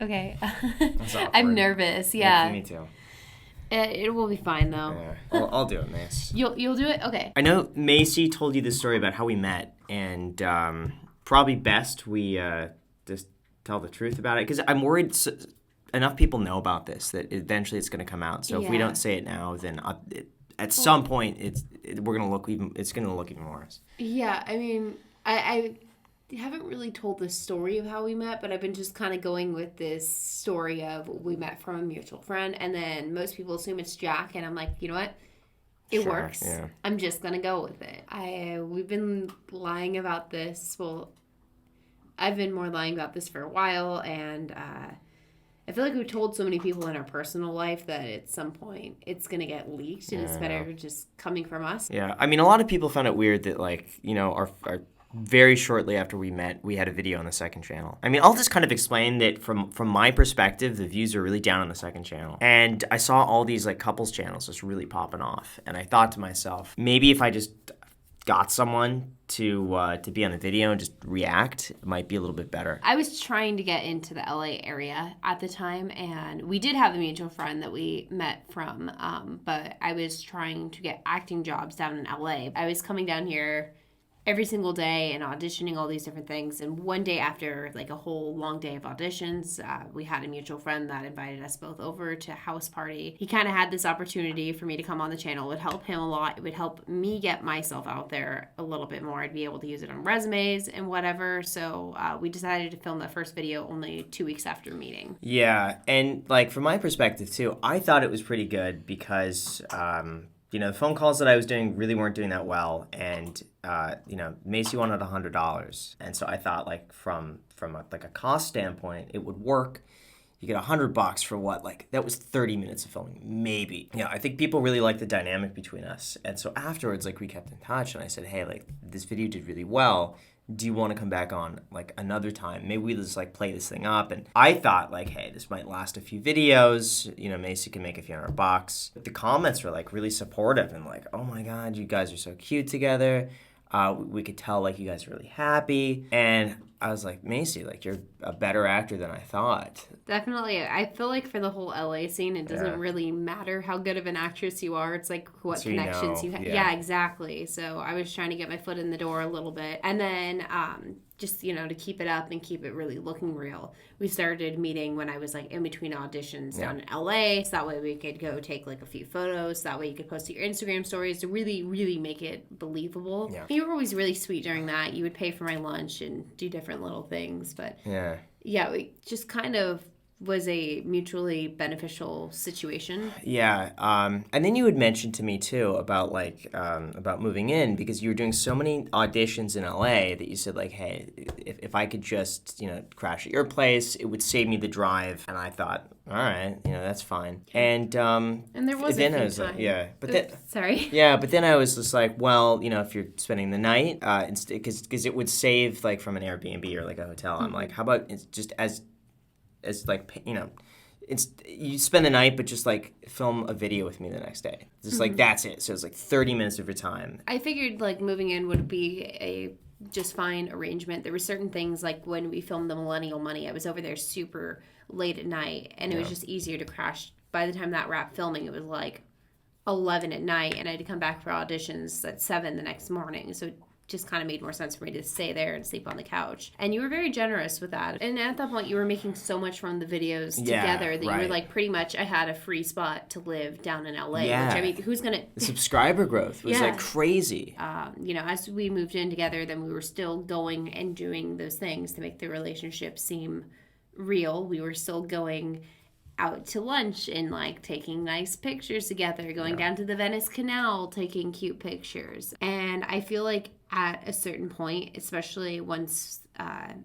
Okay. That's I'm awkward. nervous. Yeah, Yeah. me too. It will be fine though. Yeah, I'll do it, Mace. You'll do it? Okay. I know Macy told you the story about how we met, and probably best we just tell the truth about it because I'm worried enough people know about this that eventually it's going to come out. So if we Yeah. don't say it now, then at some point we're going to look even it's going to look even worse. Yeah, I mean, I haven't really told the story of how we met, but I've been just kind of going with this story of we met from a mutual friend, and then most people assume it's Jack, and I'm like, you know what? It Sure, works. yeah. I'm just gonna go with it. We've been lying about this. Well, I've been more lying about this for a while, and I feel like we've told so many people in our personal life that at some point it's gonna get leaked, and it's better just coming from us. Yeah, I mean, a lot of people found it weird that, like, you know, our very shortly after we met, we had a video on the second channel. I mean, I'll just kind of explain that from my perspective, the views are really down on the second channel. And I saw all these, like, couples channels just really popping off. And I thought to myself, maybe if I just got someone to be on the video and just react, it might be a little bit better. I was trying to get into the LA area at the time, and we did have a mutual friend that we met from, but I was trying to get acting jobs down in LA. I was coming down here every single day and auditioning all these different things. And one day after like a whole long day of auditions, we had a mutual friend that invited us both over to a house party. He kind of had this opportunity for me to come on the channel. It would help him a lot. It would help me get myself out there a little bit more. I'd be able to use it on resumes and whatever. So we decided to film that first video only 2 weeks after meeting. Yeah, and, like, from my perspective, too, I thought it was pretty good because, you know, the phone calls that I was doing really weren't doing that well, and you know, Macy wanted $100, and so I thought, like, from a cost standpoint, it would work. You get $100 for what? Like, that was 30 minutes of filming, maybe. Yeah, I think people really liked the dynamic between us, and so afterwards, like, we kept in touch, and I said, hey, like, this video did really well. Do you want to come back on, like, another time? Maybe we just, like, play this thing up. And I thought, like, hey, this might last a few videos. You know, Macy can make a few $100. But the comments were, like, really supportive and, like, oh my God, you guys are so cute together. We could tell, like, you guys are really happy. And I was like, Macy, like, you're a better actor than I thought. Definitely. I feel like for the whole LA scene, it doesn't Yeah. really matter how good of an actress you are. It's like what So you connections know, you have. yeah. Yeah, exactly. So I was trying to get my foot in the door a little bit. And then just, you know, to keep it up and keep it really looking real, we started meeting when I was like in between auditions down in LA. So that way we could go take like a few photos. That way you could post to your Instagram stories to really, really make it believable. Yeah. You were always really sweet during that. You would pay for my lunch and do different little things. But Yeah. yeah, we just kind of was a mutually beneficial situation. Yeah, and then you had mentioned to me too about like about moving in because you were doing so many auditions in LA that you said like, hey, if I could just crash at your place, it would save me the drive. And I thought, all right, that's fine. And there was then a few I was like, times. yeah, but then. Sorry. Yeah, but then I was just like, well, if you're spending the night, because it would save like from an Airbnb or like a hotel. I'm like, how about it's just as like it's you spend the night, but just like film a video with me the next day. Just like that's it. So it's like 30 minutes of your time. I figured like moving in would be a just fine arrangement. There were certain things like when we filmed the Millennial Money, I was over there super late at night, and it was just easier to crash. By the time that wrapped filming, it was like 11 at night, and I had to come back for auditions at 7 the next morning. So it just kind of made more sense for me to stay there and sleep on the couch. And you were very generous with that. And at that point, you were making so much from the videos together that you were like, pretty much, I had a free spot to live down in LA. Yeah. Which, I mean, who's going to... The subscriber growth was like crazy. As we moved in together, then we were still going and doing those things to make the relationship seem real. We were still going out to lunch and like taking nice pictures together, going down to the Venice Canal, taking cute pictures. And I feel like at a certain point, especially once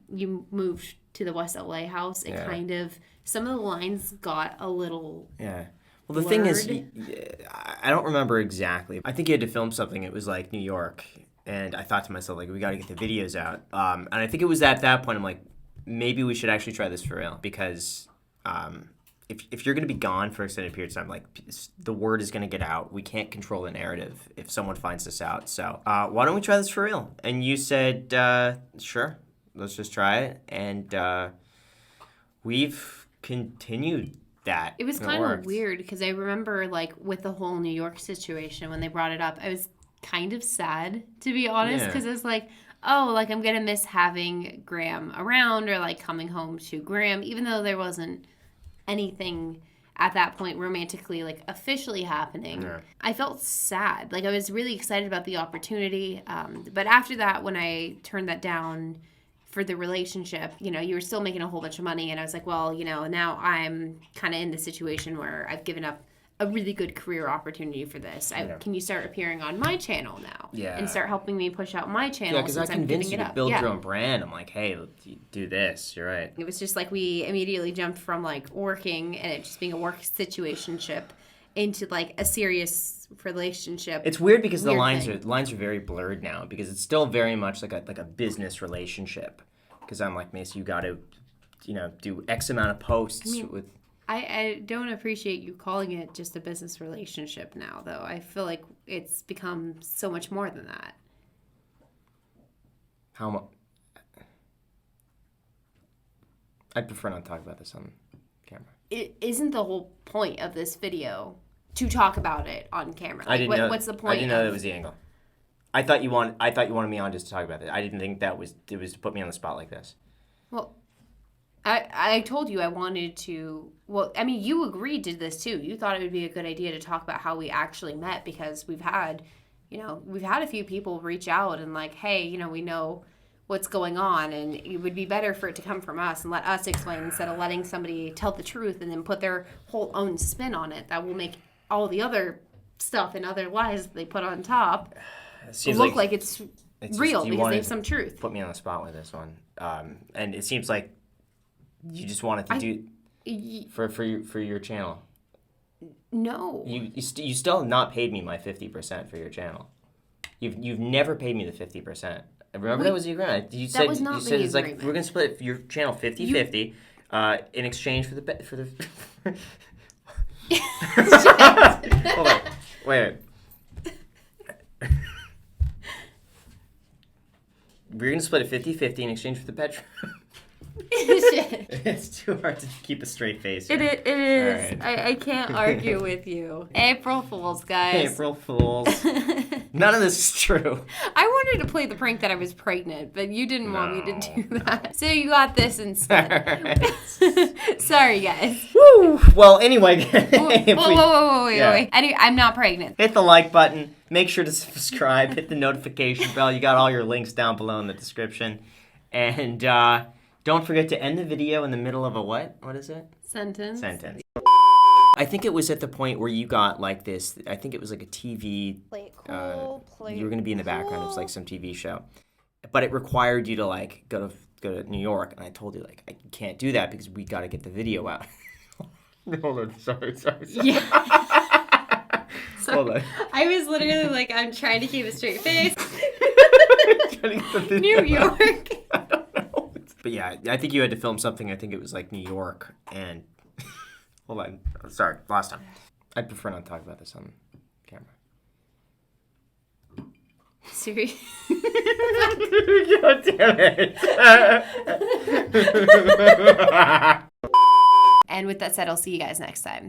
you moved to the West LA house, it kind of, some of the lines got a little Well, the thing is, I don't remember exactly. I think you had to film something. It was like New York. And I thought to myself, like, we got to get the videos out. And I think it was at that point, I'm like, maybe we should actually try this for real. Because if you're going to be gone for extended periods of time, like, the word is going to get out. We can't control the narrative if someone finds this out. So why don't we try this for real? And you said, sure, let's just try it. And we've continue that. It was kind of weird because I remember, like, with the whole New York situation, when they brought it up, I was kind of sad, to be honest, because it's like, oh, like, I'm going to miss having Graham around or, like, coming home to Graham, even though there wasn't anything at that point romantically, like, officially happening. Yeah. I felt sad. Like, I was really excited about the opportunity. But after that, when I turned that down for the relationship, you know, you were still making a whole bunch of money. And I was like, well, you know, now I'm kind of in the situation where I've given up a really good career opportunity for this. Can you start appearing on my channel now? Yeah. And start helping me push out my channel? Yeah, because I convinced you to build your own brand. I'm like, hey, do this. You're right. It was just like we immediately jumped from like working and it just being a work situationship into like a serious relationship. It's weird because the lines are very blurred now because it's still very much like a business relationship. Because I'm like, Macy, you got to, you know, do X amount of posts with. I don't appreciate you calling it just a business relationship now, though. I feel like it's become so much more than that. How much? I'd prefer not to talk about this on camera. It isn't the whole point of this video to talk about it on camera. Like, I didn't know. What's the point? I didn't know that was the angle. I thought you wanted me on just to talk about it. I didn't think it was to put me on the spot like this. Well, I told you I wanted to. Well, I mean, you agreed to this too. You thought it would be a good idea to talk about how we actually met because we've had a few people reach out and like, hey, you know, we know what's going on, and it would be better for it to come from us and let us explain instead of letting somebody tell the truth and then put their whole own spin on it. That will make all the other stuff and other lies that they put on top look like it's real because they have some truth. Put me on the spot with this one, and it seems like. You just wanted to do for your channel. No. You still have not paid me my 50% for your channel. You've never paid me the 50%. Remember that was the agreement. You said it's like we're gonna split your channel 50-50 in exchange for the. Hold on. Wait. We're gonna split it 50-50 in exchange for the bedroom. It's too hard to keep a straight face. It is. Right. I can't argue with you. April Fools, guys. April Fools. None of this is true. I wanted to play the prank that I was pregnant, but you didn't want me to do that. So you got this instead. Right. Sorry, guys. Woo! Well, anyway. Wait. Anyway, I'm not pregnant. Hit the like button. Make sure to subscribe. Hit the notification bell. You got all your links down below in the description. And, don't forget to end the video in the middle of a what? What is it? Sentence. I think it was at the point where you got like this. I think it was like a TV. Play it cool. You were going to be in the background of like some TV show, but it required you to like go to New York, and I told you like I can't do that because we got to get the video out. Hold on, sorry. Yeah. Hold on. I was literally like, I'm trying to keep a straight face. New York. But yeah, I think you had to film something. I think it was like New York and... Hold on. Sorry, last time. I'd prefer not to talk about this on camera. Seriously? God damn it. And with that said, I'll see you guys next time.